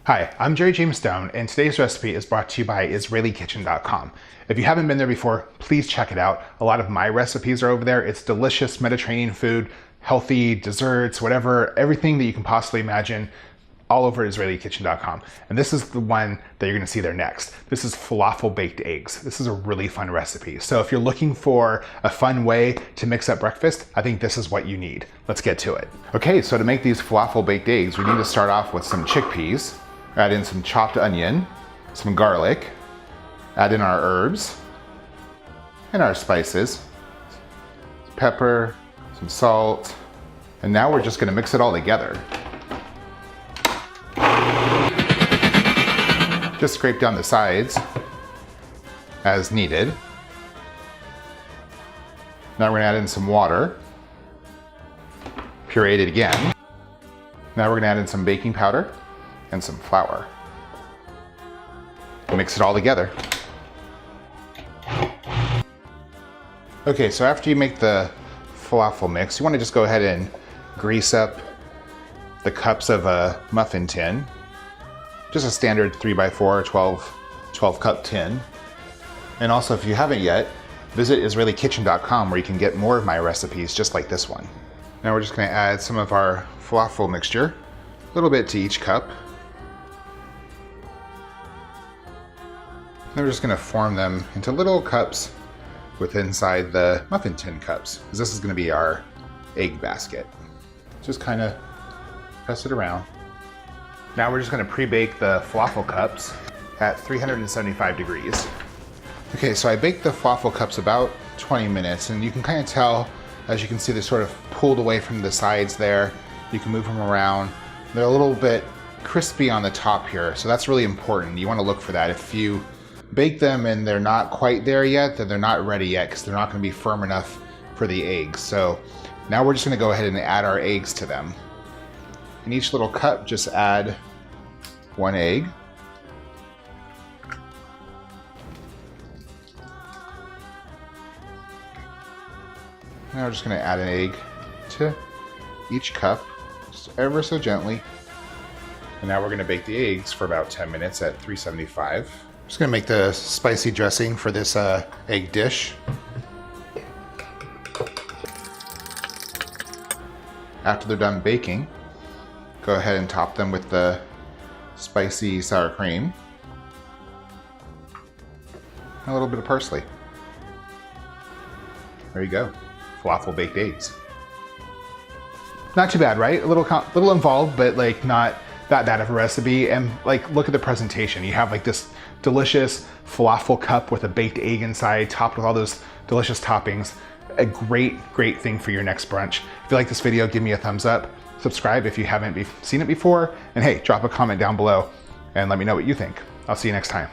Hi, I'm Jerry James Stone, and today's recipe is brought to you by IsraeliKitchen.com. If you haven't been there before, please check it out. A lot of my recipes are over there. It's delicious Mediterranean food, healthy desserts, whatever, everything that you can possibly imagine, all over IsraeliKitchen.com. And this is the one that you're gonna see there next. This is falafel baked eggs. This is a really fun recipe. So if you're looking for a fun way to mix up breakfast, I think this is what you need. Let's get to it. Okay, so to make these falafel baked eggs, we need to start off with some chickpeas. Add in some chopped onion, some garlic, add in our herbs and our spices, pepper, some salt, and now we're just gonna mix it all together. Just scrape down the sides as needed. Now we're gonna add in some water, pureed it again. Now we're gonna add in some baking powder and some flour. Mix it all together. Okay, so after you make the falafel mix, you want to just go ahead and grease up the cups of a muffin tin. Just a standard 3x4 12 cup tin. And also, if you haven't yet, visit IsraeliKitchen.com where you can get more of my recipes just like this one. Now we're just going to add some of our falafel mixture, a little bit to each cup. Then we're just gonna form them into little cups with inside the muffin tin cups, because this is gonna be our egg basket. Just kind of press it around. Now we're just gonna pre-bake the falafel cups at 375 degrees. Okay, so I baked the falafel cups about 20 minutes, and you can kind of tell, as you can see, they're sort of pulled away from the sides there. You can move them around. They're a little bit crispy on the top here, so that's really important. You wanna look for that. If you bake them and they're not quite there yet, then they're not ready yet because they're not going to be firm enough for the eggs. So now we're just going to go ahead and add our eggs to them. In each little cup, just add one egg. Now we're just going to add an egg to each cup, just ever so gently. And now we're going to bake the eggs for about 10 minutes at 375. Just gonna make the spicy dressing for this egg dish. After they're done baking, go ahead and top them with the spicy sour cream. And a little bit of parsley. There you go, falafel baked eggs. Not too bad, right? A little involved, but like not that bad of a recipe. And like, look at the presentation. You have like this delicious falafel cup with a baked egg inside, topped with all those delicious toppings. A great thing for your next brunch. If you like this video, give me a thumbs up. Subscribe if you haven't seen it before. And hey, drop a comment down below and let me know what you think. I'll see you next time.